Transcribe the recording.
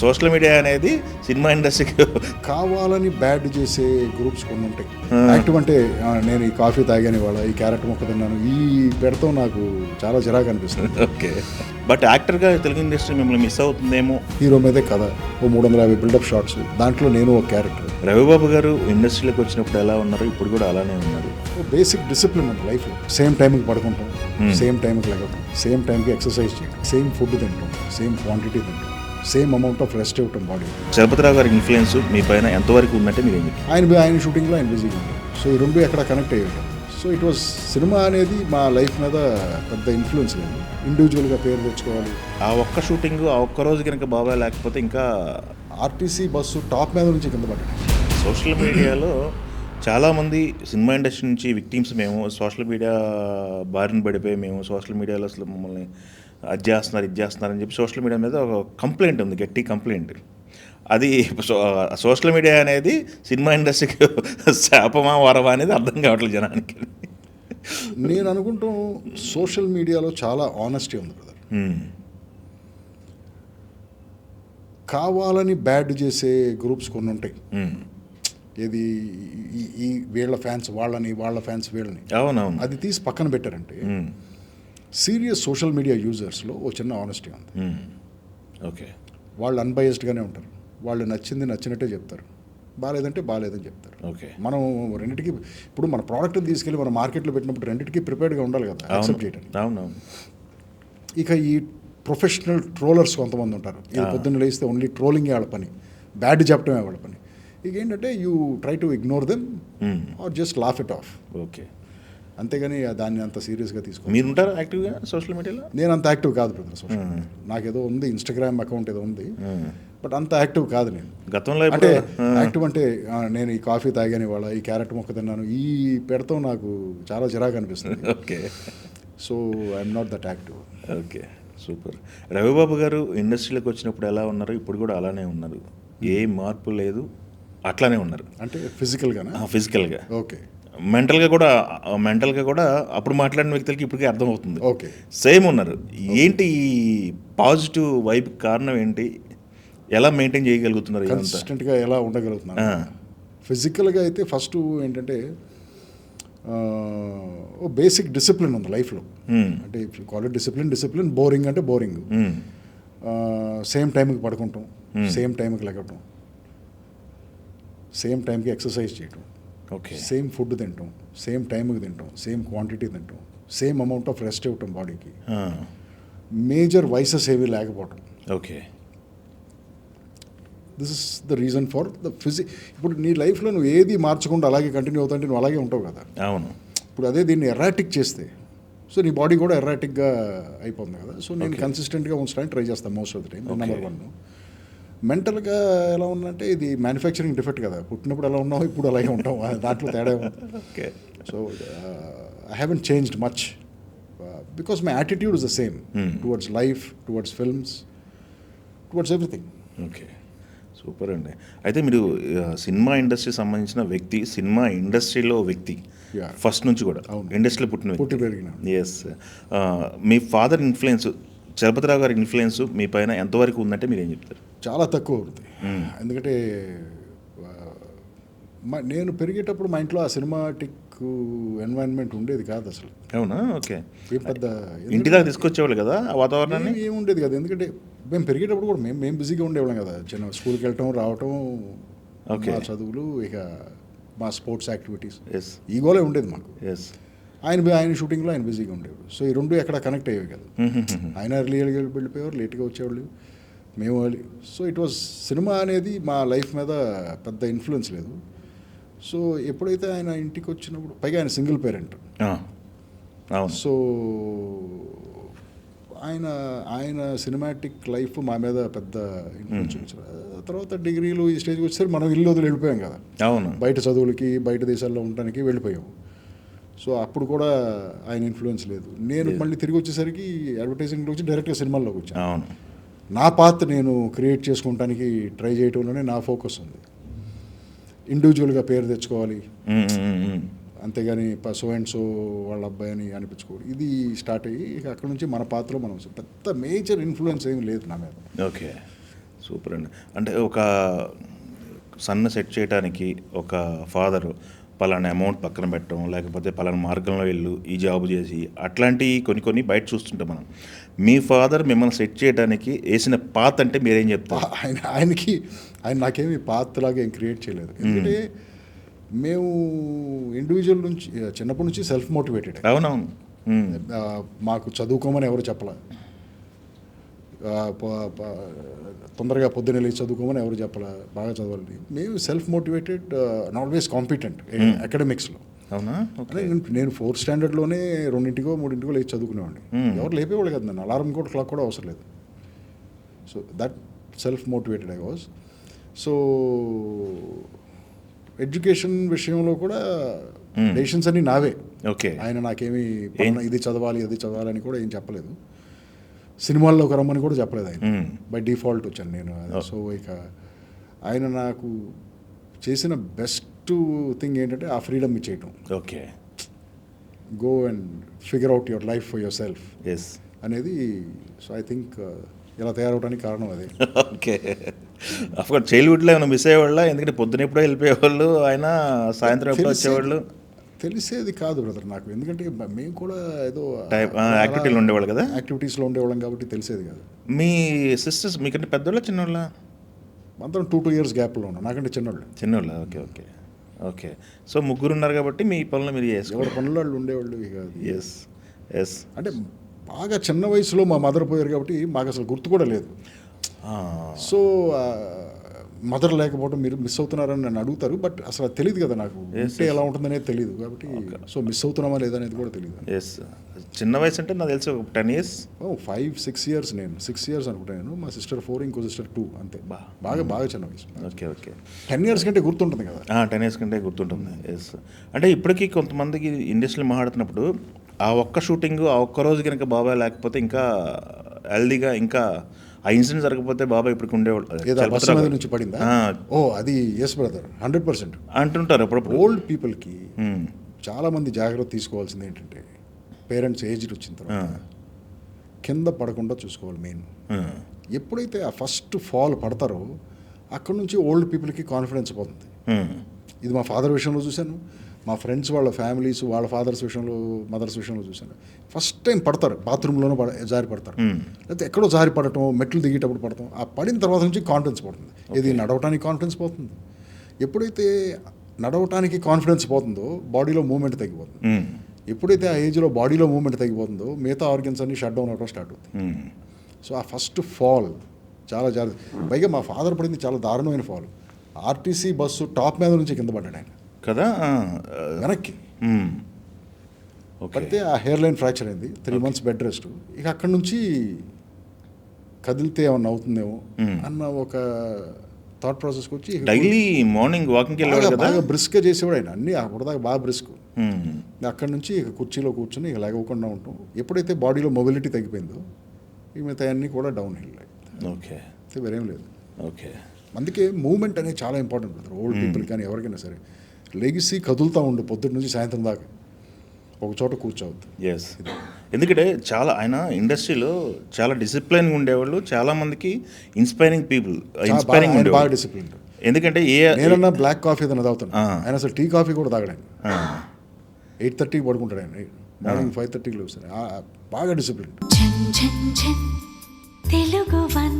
Social media అనేది cinema ఇండస్ట్రీకి కావాలని బ్యాడ్ చేసే గ్రూప్స్ కొన్ని ఉంటాయి. యాక్టివ్ అంటే నేను ఈ కాఫీ తాగాను ఇవాళ, ఈ క్యారెట్ మొక్క తిన్నాను, ఈ పెడతాం నాకు చాలా చిరాకు అనిపిస్తుంది. ఓకే, బట్ యాక్టర్గా తెలుగు ఇండస్ట్రీ మిమ్మల్ని మిస్ అవుతుందేమో. హీరో మీదే కథ, ఓ 350 బిల్డప్ షాట్స్, దాంట్లో నేను ఒక క్యారెక్టర్. రవిబాబు గారు ఇండస్ట్రీలోకి వచ్చినప్పుడు ఎలా ఉన్నారు, ఇప్పుడు కూడా అలానే ఉన్నారు. బేసిక్ డిసిప్లిన్ ఉంది లైఫ్లో. సేమ్ టైంకి పడుకుంటాం, సేమ్ టైంకి లెగటం, సేమ్ టైంకి ఎక్సర్సైజ్ చేయడం, సేమ్ ఫుడ్ తింటాం, సేమ్ క్వాంటిటీ తింటాం, సేమ్ అమౌంట్ ఆఫ్ రెస్ట్ ఇవ్వటం బాడీ. చలపతిరావు గారి ఇన్ఫ్లుయెన్స్ మీ పైన ఎంతవరకు ఉందంటే మీరు ఏం చెప్తారు? ఆయన షూటింగ్లో ఆయన బిజీగా ఉంటాం. సో ఈ రెండు ఎక్కడ కనెక్ట్ అయ్యాం. సో ఇట్ వాస్ సినిమా అనేది మా లైఫ్ మీద పెద్ద ఇన్ఫ్లుయెన్స్ లేదు. ఇండివిజువల్గా పేరు తెచ్చుకోవాలి. ఆ ఒక్క షూటింగ్ ఆ ఒక్క రోజు కనుక బాగా లేకపోతే ఇంకా ఆర్టీసీ బస్సు టాప్ మీద నుంచి కింద పడ్డాడు. సోషల్ మీడియాలో చాలామంది సినిమా ఇండస్ట్రీ నుంచి విక్టిమ్స్ మేము సోషల్ మీడియా బారిన పడిపోయి మేము సోషల్ మీడియాలో అసలు మమ్మల్ని అది చేస్తున్నారని చెప్పి సోషల్ మీడియా మీద ఒక కంప్లైంట్ ఉంది, గట్టి కంప్లైంట్. అది సోషల్ మీడియా అనేది సినిమా ఇండస్ట్రీకి శాపమా వరమా అనేది అర్థం కావట్లేదు జనానికి. నేను అనుకుంటాం సోషల్ మీడియాలో చాలా ఆనెస్టీ ఉంది బ్రదర్. కావాలని బ్యాడ్ చేసే గ్రూప్స్ కొన్ని ఉంటాయి. ఏది ఈ వీళ్ళ ఫ్యాన్స్ వాళ్ళని, వాళ్ళ ఫ్యాన్స్ వీళ్ళని. అవునవును. అది తీసి పక్కన పెట్టారంటే సీరియస్ సోషల్ మీడియా యూజర్స్లో ఓ చిన్న ఆనెస్టీ ఉంది. ఓకే, వాళ్ళు అన్బయస్డ్గానే ఉంటారు. వాళ్ళు నచ్చింది నచ్చినట్టే చెప్తారు, బాగాలేదంటే బాగాలేదని చెప్తారు. ఓకే, మనం రెండింటికి ఇప్పుడు మన ప్రోడక్ట్ని తీసుకెళ్ళి మన మార్కెట్లో పెట్టినప్పుడు రెండింటికి ప్రిపేర్డ్గా ఉండాలి కదా, యాక్సెప్ట్ చేయడానికి. అవునవును. ఇక ఈ ప్రొఫెషనల్ ట్రోలర్స్ కొంతమంది ఉంటారు. ఇది పొద్దున్న లేస్తే ఓన్లీ ట్రోలింగ్ వాళ్ళ పని, బ్యాడ్ చెప్పడమే వాళ్ళ పని. ఇక ఏంటంటే you try to ignore them or just laugh it off. Okay, అంతేగాని దాన్ని అంత సీరియస్గా తీసుకో. మీరు ఉంటారా యాక్టివ్గా సోషల్ మీడియాలో? నేను అంత యాక్టివ్ కాదు బ్రదర్ సోషల్ మీడియా. నాకేదో ఉంది, ఇన్స్టాగ్రామ్ అకౌంట్ ఏదో ఉంది, బట్ అంత యాక్టివ్ కాదు నేను. గతంలో అంటే యాక్టివ్ అంటే నేను ఈ కాఫీ తాగాను ఇవాళ, ఈ క్యారెట్ మొక్క తిన్నాను, ఈ పెడతాం నాకు చాలా చిరాకు అనిపిస్తుంది. Okay, so I'm not that active. Okay, super. Ravibabu గారు ఇండస్ట్రీలోకి వచ్చినప్పుడు ఎలా ఉన్నారు, ఇప్పుడు కూడా అలానే ఉన్నారు, ఏ మార్పు లేదు, అట్లానే ఉన్నారు. అంటే ఫిజికల్గా ఓకే, మెంటల్గా కూడా అప్పుడు మాట్లాడిన వ్యక్తులకి ఇప్పటికే అర్థమవుతుంది. ఓకే, సేమ్ ఉన్నారు. ఏంటి ఈ పాజిటివ్ వైబ్ కారణం ఏంటి, ఎలా మెయింటైన్ చేయగలుగుతున్నారు, కన్సిస్టెంట్గా ఎలా ఉండగలుగుతున్నారు? ఫిజికల్గా అయితే ఫస్ట్ ఏంటంటే ఓ బేసిక్ డిసిప్లిన్ ఉంది లైఫ్లో. అంటే కాల్ ఇట్ డిసిప్లిన్. బోరింగ్ అంటే బోరింగ్. సేమ్ టైంకి పడుకుంటాం, సేమ్ టైంకి లెగటం, సేమ్ టైంకి ఎక్సర్సైజ్ చేయటం, ఓకే, సేమ్ ఫుడ్ తింటాం, సేమ్ టైంకి తింటాం, సేమ్ క్వాంటిటీ తింటాం, సేమ్ అమౌంట్ ఆఫ్ రెస్ట్ ఇవ్వటం బాడీకి, మేజర్ వైసెస్ ఏవి లేకపోవటం. Okay, this is the reason for the ఇప్పుడు నీ లైఫ్లో నువ్వు ఏది మార్చకుండా అలాగే కంటిన్యూ అవుతుంటే నువ్వు అలాగే ఉంటావు కదా. అవును. ఇప్పుడు అదే దీన్ని ఎర్రాటిక్ చేస్తే సో నీ బాడీ కూడా ఎర్రాటిక్గా అయిపోతుంది కదా. సో నేను కన్సిస్టెంట్గా ఉంచడానికి ట్రై చేస్తాను most of the time. Number 1. మెంటల్గా ఎలా ఉందంటే ఇది మ్యానుఫ్యాక్చరింగ్ డిఫెక్ట్ కదా, పుట్టినప్పుడు ఎలా ఉన్నావు ఇప్పుడు అలాగే ఉంటాం, దాంట్లో తేడా ఉంది. Okay, so I haven't changed much because my attitude is the same towards life, towards films, towards everything. Okay, super అండి. అయితే మీరు సినిమా ఇండస్ట్రీకి సంబంధించిన వ్యక్తి, సినిమా ఇండస్ట్రీలో వ్యక్తి ఫస్ట్ నుంచి కూడా ఇండస్ట్రీలో పుట్టి పెరిగిన. ఎస్, మీ ఫాదర్ ఇన్ఫ్లుయెన్స్, చలపతిరావు గారి ఇన్ఫ్లుయెన్స్ మీ పైన ఎంతవరకు ఉందంటే మీరు ఏం చెప్తారు? చాలా తక్కువ అవుతుంది. ఎందుకంటే నేను పెరిగేటప్పుడు మా ఇంట్లో ఆ సినిమాటిక్ ఎన్వైరన్మెంట్ ఉండేది కాదు అసలు. అవునా? ఓకే, ఏం పెద్ద ఇంటి దాకా తీసుకొచ్చేవాళ్ళు కదా ఆ వాతావరణాన్ని? ఏం ఉండేది కదా, ఎందుకంటే మేము పెరిగేటప్పుడు కూడా మేము బిజీగా ఉండేవాళ్ళం కదా. చిన్న స్కూల్కి వెళ్ళటం రావటం, మా చదువులు, ఇక మా స్పోర్ట్స్ యాక్టివిటీస్, ఈ గోలే ఉండేది మాకు. ఆయన షూటింగ్లో ఆయన బిజీగా ఉండేవాడు. సో ఈ రెండు ఎక్కడ కనెక్ట్ అయ్యేవి కదా. ఆయన ఎర్లీగా వెళ్ళిపోయేవారు, లేట్గా వచ్చేవాళ్ళు, మేము సో ఇట్ వాజ్ సినిమా అనేది మా లైఫ్ మీద పెద్ద ఇన్ఫ్లుయెన్స్ లేదు. సో ఎప్పుడైతే ఆయన ఇంటికి వచ్చినప్పుడు, పైగా ఆయన సింగిల్ పేరెంట్, సో ఆయన సినిమాటిక్ లైఫ్ మా మీద పెద్ద ఇన్ఫ్లుయెన్స్ వచ్చారు. తర్వాత డిగ్రీలు ఈ స్టేజ్కి వచ్చేసరికి మనం ఇల్లు వదిలి వెళ్ళిపోయాం కదా. అవును, బయట చదువులకి, బయట దేశాల్లో ఉండడానికి వెళ్ళిపోయాం. సో అప్పుడు కూడా ఆయన ఇన్ఫ్లుయెన్స్ లేదు. నేను మళ్ళీ తిరిగి వచ్చేసరికి అడ్వర్టైజింగ్లో వచ్చి డైరెక్ట్గా సినిమాల్లోకి వచ్చాను. అవును, నా పాత్ నేను క్రియేట్ చేసుకోవడానికి ట్రై చేయడంలోనే నా ఫోకస్ ఉంది. ఇండివిజువల్గా పేరు తెచ్చుకోవాలి, అంతేగాని సో అండ్ సో వాళ్ళ అబ్బాయి అని అనిపించుకోవాలి. ఇది స్టార్ట్ అయ్యి అక్కడ నుంచి మన పాత్రలో మనం పెద్ద మేజర్ ఇన్ఫ్లుయెన్స్ ఏమి లేదు నా మీద. ఓకే, సూపర్ అండి. అంటే ఒక సన్ను సెట్ చేయడానికి ఒక ఫాదరు పలానా అమౌంట్ పక్కన పెట్టడం, లేకపోతే పలానా మార్గంలో వెళ్ళు ఈ జాబ్ చేసి, అట్లాంటివి కొన్ని బయట చూస్తుంటాం మనం. మీ ఫాదర్ మిమ్మల్ని సెట్ చేయడానికి వేసిన పాత్ అంటే మీరేం చెప్తారు? ఆయన నాకేమి పాత్రలాగా ఏం క్రియేట్ చేయలేదు. ఎందుకంటే మేము ఇండివిజువల్ నుంచి చిన్నప్పటి నుంచి సెల్ఫ్ మోటివేటెడ్. అవునవును. మాకు చదువుకోమని ఎవరు చెప్పలే, తొందరగా పొద్దున్న లేచి చదువుకోమని ఎవరు చెప్పలే, బాగా చదవాలి. మేము సెల్ఫ్ మోటివేటెడ్, ఆల్వేస్ కాంపిటెంట్ అకాడమిక్స్లో. అవునా? నేను 4th స్టాండర్డ్లోనే 2 3 లేచి చదువుకునేవాడిని. ఎవరు లేపేవాళ్ళు కదా నన్ను, అలారం కూడా క్లాక్ కూడా అవసరం లేదు. So that self motivated I was. So education విషయంలో కూడా డెసిషన్స్ అన్నీ నావే. ఓకే. ఆయన నాకేమి ఇది చదవాలి అది చదవాలని కూడా ఏం చెప్పలేదు. సినిమాల్లోకి రమ్మని కూడా చెప్పలేదు ఆయన. బై డిఫాల్ట్ వచ్చాను నేను. సో ఇక ఆయన నాకు చేసిన బెస్ట్ థింగ్ ఏంటంటే ఆ ఫ్రీడమ్ ఇచ్చేయటం. Okay. Go and figure out your life for yourself ఎస్ అనేది. సో ఐ థింక్ ఇలా తయారవడానికి కారణం అదే. ఓకే. అఫ్కోర్స్ చైల్డ్హుడ్లో ఏమైనా మిస్ అయ్యేవాళ్ళ? ఎందుకంటే పొద్దున ఎప్పుడో వెళ్ళిపోయేవాళ్ళు, ఆయన సాయంత్రం ఎప్పుడో వచ్చేవాళ్ళు. తెలిసేది కాదు బ్రదర్ నాకు, ఎందుకంటే మేము కూడా ఏదో యాక్టివిటీలో ఉండేవాళ్ళు కదా, యాక్టివిటీస్లో ఉండేవాళ్ళం కాబట్టి తెలిసేది కాదు. మీ సిస్టర్స్ మీకంటే పెద్దోళ్ళ చిన్నోళ్ళ? అందరం 2 years గ్యాప్లో ఉన్నాం. నాకంటే చిన్నోళ్ళ. Okay okay okay. సో ముగ్గురు ఉన్నారు కాబట్టి మీ పనులు మీరు చేసుకో, ఎవరి పనులు వాళ్ళు ఉండేవాళ్ళు. ఇక ఎస్ ఎస్. అంటే బాగా చిన్న వయసులో మా మదర్ పోయారు కాబట్టి మాకు అసలు గుర్తు కూడా లేదు. సో మదర్ లేకపోవడం మీరు మిస్ అవుతున్నారని నన్ను అడుగుతారు, బట్ అసలు అది తెలియదు కదా నాకు, ఉంటే ఎలా ఉంటుందనేది తెలియదు కాబట్టి. సో మిస్ అవుతున్నామా లేదా అనేది కూడా తెలియదు. ఎస్. చిన్న వయసు అంటే నాకు తెలిసి 10 years, 5-6 years. నేను 6 years అనుకుంటాను. మా సిస్టర్ 4, ఇంకో సిస్టర్ 2, అంతే. బాగా చిన్న వయసు. Okay okay. 10 years కంటే గుర్తుంటుంది కదా. 10 years కంటే గుర్తుంటుంది. ఎస్. అంటే ఇప్పటికీ కొంతమందికి ఇండస్ట్రీలో మాట్లాడుతున్నప్పుడు ఆ ఒక్క షూటింగ్ ఆ ఒక్క రోజు కనుక బాబాయ్ లేకపోతే ఇంకా హెల్దీగా, ఇంకా ఆ ఇన్సిడెంట్ జరగకపోతే బాబాయ్ ఇప్పటికి ఉండేవాళ్ళు. నుంచి పడిందా? అది ఎస్ బ్రదర్, 100% అంటుంటారు. అప్పుడు ఓల్డ్ పీపుల్కి చాలా మంది జాగ్రత్త తీసుకోవాల్సింది ఏంటంటే, పేరెంట్స్ ఏజ్ వచ్చిన తర్వాత కింద పడకుండా చూసుకోవాలి మెయిన్. ఎప్పుడైతే ఆ ఫస్ట్ ఫాల్ పడతారో అక్కడ నుంచి ఓల్డ్ పీపుల్కి కాన్ఫిడెన్స్ పోతుంది. ఇది మా ఫాదర్ విషయంలో చూశాను, మా ఫ్రెండ్స్ వాళ్ళ ఫ్యామిలీస్ వాళ్ళ ఫాదర్స్ విషయంలో, మదర్స్ విషయంలో చూశాను. ఫస్ట్ టైం పడతారు, బాత్రూంలోనూ జారి పడతారు, లేకపోతే ఎక్కడో జారి పడటం, మెట్లు దిగేటప్పుడు పడటం. ఆ పడిన తర్వాత నుంచి కాన్ఫిడెన్స్ పోతుంది. ఇది నడవటానికి కాన్ఫిడెన్స్ పోతుంది. ఎప్పుడైతే నడవటానికి కాన్ఫిడెన్స్ పోతుందో బాడీలో మూవ్మెంట్ తగ్గిపోతుంది. ఎప్పుడైతే ఆ ఏజ్లో బాడీలో మూవ్మెంట్ తగ్గిపోతుందో మిగతా ఆర్గన్స్ అన్ని షట్ డౌన్ అవడం స్టార్ట్ అవుతుంది. సో ఆ ఫస్ట్ ఫాల్ చాలా జాగ్రత్త. పైగా మా ఫాదర్ పడింది చాలా దారుణమైన ఫాల్. ఆర్టీసీ బస్సు టాప్ మీద నుంచి కింద పడ్డాడు ఆయన కదా, వెనక్కి పడితే ఆ హెయిర్ లైన్ ఫ్రాక్చర్ అయింది. 3 months బెడ్ రెస్ట్. ఇక అక్కడి నుంచి కదిలితే ఏమన్నా అవుతుందేమో అన్న ఒక థాట్ ప్రాసెస్కి వచ్చి డైలీ మార్నింగ్ వాకింగ్కి బాగా బ్రిస్క్గా చేసేవాడు ఆయన. అన్నీ అప్పటిదాకా బాగా బ్రిస్క్. అక్కడి నుంచి ఇక కుర్చీలో కూర్చొని ఇక లేకపోకుండా ఉంటాం. ఎప్పుడైతే బాడీలో మొబిలిటీ తగ్గిపోయిందో ఈ మిగతా అన్నీ కూడా డౌన్ హిల్. ఓకే. వేరేం లేదు. ఓకే. అందుకే మూమెంట్ అనేది చాలా ఇంపార్టెంట్ బ్రదర్. ఓల్డ్ పీపుల్ కానీ ఎవరికైనా సరే లెగిసి కదులుతూ ఉండు పొద్దున్న నుంచి సాయంత్రం దాకా, ఒక చోట కూర్చోవద్దు. ఎస్. ఎందుకంటే చాలా ఆయన ఇండస్ట్రీలో చాలా డిసిప్లైన్గా ఉండేవాళ్ళు, చాలా మందికి ఇన్స్పైరింగ్ పీపుల్, ఇన్స్పైరింగ్ ఉండేవాళ్ళు, బాగా డిసిప్లిన్. ఎందుకంటే నేనన్నా బ్లాక్ కాఫీ ఏదైనా తాగుతాను, ఆయన అసలు టీ కాఫీ కూడా తాగడాను. 8:30కి పడుకుంటాడు ఆయన, మార్నింగ్ 5:30కి లేస్తాడు. బాగా డిసిప్లిన్. తెలుగు వన్